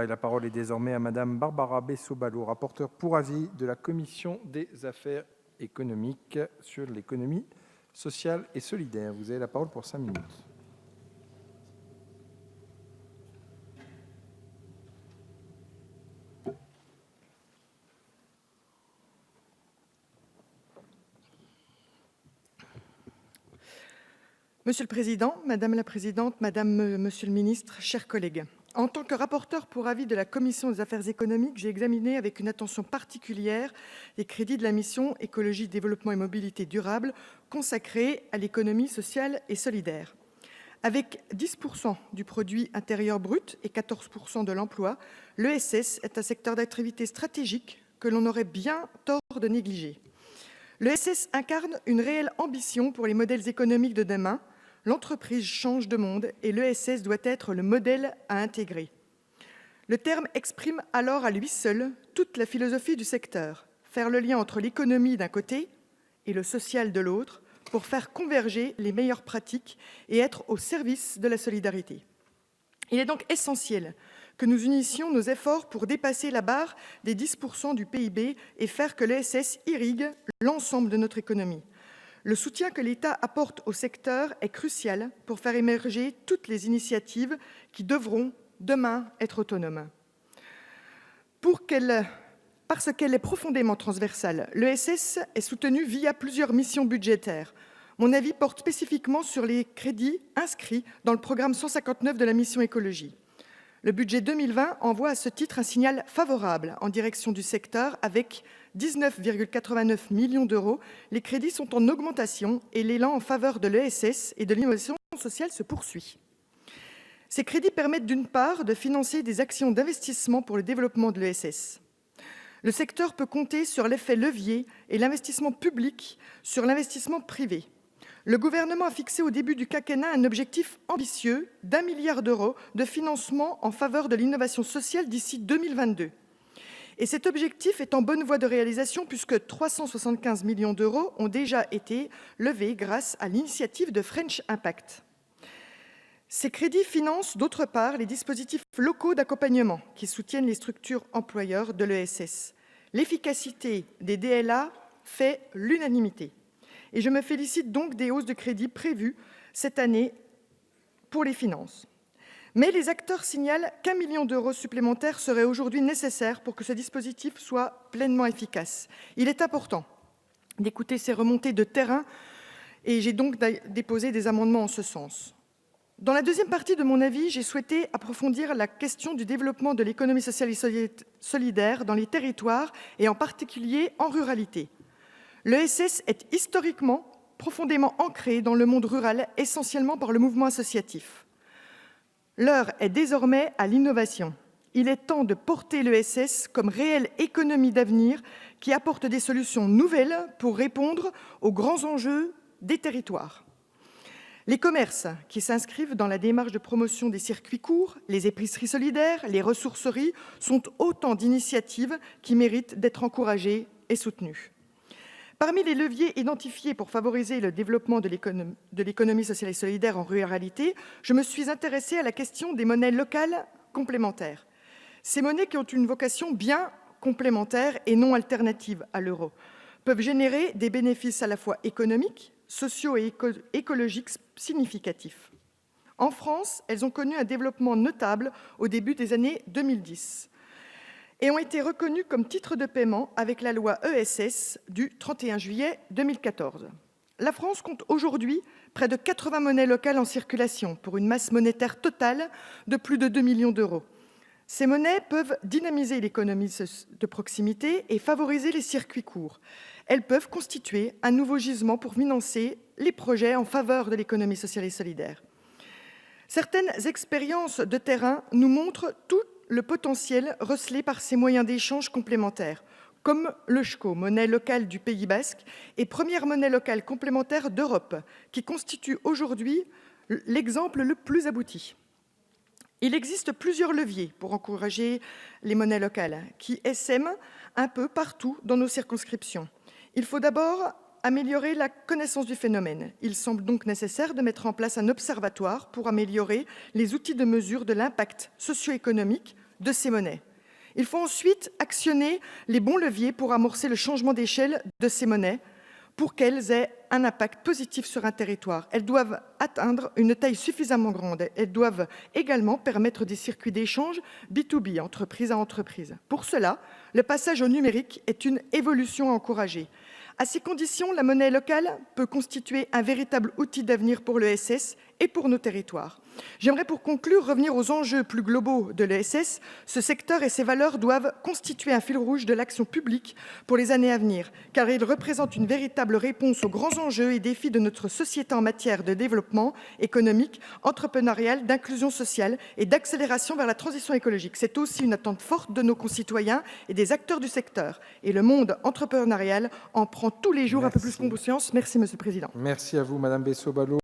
Et la parole est désormais à Madame Barbara Bessot-Ballot, rapporteure pour avis de la Commission des affaires économiques sur l'économie sociale et solidaire. Vous avez la parole pour 5 minutes. Monsieur le Président, Madame la Présidente, Monsieur le Ministre, chers collègues, en tant que rapporteur pour avis de la Commission des affaires économiques, j'ai examiné avec une attention particulière les crédits de la mission Écologie, développement et mobilité durable consacrés à l'économie sociale et solidaire. Avec 10% du produit intérieur brut et 14% de l'emploi, l'ESS est un secteur d'activité stratégique que l'on aurait bien tort de négliger. L'ESS incarne une réelle ambition pour les modèles économiques de demain. L'entreprise change de monde et l'ESS doit être le modèle à intégrer. Le terme exprime alors à lui seul toute la philosophie du secteur, faire le lien entre l'économie d'un côté et le social de l'autre pour faire converger les meilleures pratiques et être au service de la solidarité. Il est donc essentiel que nous unissions nos efforts pour dépasser la barre des 10% du PIB et faire que l'ESS irrigue l'ensemble de notre économie. Le soutien que l'État apporte au secteur est crucial pour faire émerger toutes les initiatives qui devront demain être autonomes. Parce qu'elle est profondément transversale, l'ESS est soutenue via plusieurs missions budgétaires. Mon avis porte spécifiquement sur les crédits inscrits dans le programme 159 de la mission Écologie. Le budget 2020 envoie à ce titre un signal favorable en direction du secteur avec 19,89 millions d'euros. Les crédits sont en augmentation et l'élan en faveur de l'ESS et de l'innovation sociale se poursuit. Ces crédits permettent d'une part de financer des actions d'investissement pour le développement de l'ESS. Le secteur peut compter sur l'effet levier et l'investissement public sur l'investissement privé. Le gouvernement a fixé au début du quinquennat un objectif ambitieux d'1 milliard d'euros de financement en faveur de l'innovation sociale d'ici 2022. Et cet objectif est en bonne voie de réalisation puisque 375 millions d'euros ont déjà été levés grâce à l'initiative de French Impact. Ces crédits financent d'autre part les dispositifs locaux d'accompagnement qui soutiennent les structures employeurs de l'ESS. L'efficacité des DLA fait l'unanimité. Et je me félicite donc des hausses de crédits prévues cette année pour les finances. Mais les acteurs signalent qu'1 million d'euros supplémentaires seraient aujourd'hui nécessaires pour que ce dispositif soit pleinement efficace. Il est important d'écouter ces remontées de terrain et j'ai donc déposé des amendements en ce sens. Dans la deuxième partie de mon avis, j'ai souhaité approfondir la question du développement de l'économie sociale et solidaire dans les territoires et en particulier en ruralité. L'ESS est historiquement profondément ancré dans le monde rural, essentiellement par le mouvement associatif. L'heure est désormais à l'innovation. Il est temps de porter l'ESS comme réelle économie d'avenir qui apporte des solutions nouvelles pour répondre aux grands enjeux des territoires. Les commerces qui s'inscrivent dans la démarche de promotion des circuits courts, les épiceries solidaires, les ressourceries sont autant d'initiatives qui méritent d'être encouragées et soutenues. Parmi les leviers identifiés pour favoriser le développement de l'économie sociale et solidaire en ruralité, je me suis intéressée à la question des monnaies locales complémentaires. Ces monnaies qui ont une vocation bien complémentaire et non alternative à l'euro peuvent générer des bénéfices à la fois économiques, sociaux et écologiques significatifs. En France, elles ont connu un développement notable au début des années 2010. Et ont été reconnus comme titres de paiement avec la loi ESS du 31 juillet 2014. La France compte aujourd'hui près de 80 monnaies locales en circulation pour une masse monétaire totale de plus de 2 millions d'euros. Ces monnaies peuvent dynamiser l'économie de proximité et favoriser les circuits courts. Elles peuvent constituer un nouveau gisement pour financer les projets en faveur de l'économie sociale et solidaire. Certaines expériences de terrain nous montrent tout le potentiel recelé par ces moyens d'échange complémentaires, comme le SCHCO, monnaie locale du Pays basque, et première monnaie locale complémentaire d'Europe, qui constitue aujourd'hui l'exemple le plus abouti. Il existe plusieurs leviers pour encourager les monnaies locales, qui essaiment un peu partout dans nos circonscriptions. Il faut d'abord améliorer la connaissance du phénomène. Il semble donc nécessaire de mettre en place un observatoire pour améliorer les outils de mesure de l'impact socio-économique de ces monnaies. Il faut ensuite actionner les bons leviers pour amorcer le changement d'échelle de ces monnaies pour qu'elles aient un impact positif sur un territoire. Elles doivent atteindre une taille suffisamment grande. Elles doivent également permettre des circuits d'échange B2B, entreprise à entreprise. Pour cela, le passage au numérique est une évolution à encourager. À ces conditions, la monnaie locale peut constituer un véritable outil d'avenir pour l'ESS et pour nos territoires. J'aimerais pour conclure revenir aux enjeux plus globaux de l'ESS. Ce secteur et ses valeurs doivent constituer un fil rouge de l'action publique pour les années à venir, car ils représentent une véritable réponse aux grands enjeux et défis de notre société en matière de développement économique, entrepreneurial, d'inclusion sociale et d'accélération vers la transition écologique. C'est aussi une attente forte de nos concitoyens et des acteurs du secteur. Et le monde entrepreneurial en prend tous les jours un peu plus conscience. Merci, Monsieur le Président. Merci à vous, Madame Bessot-Ballot.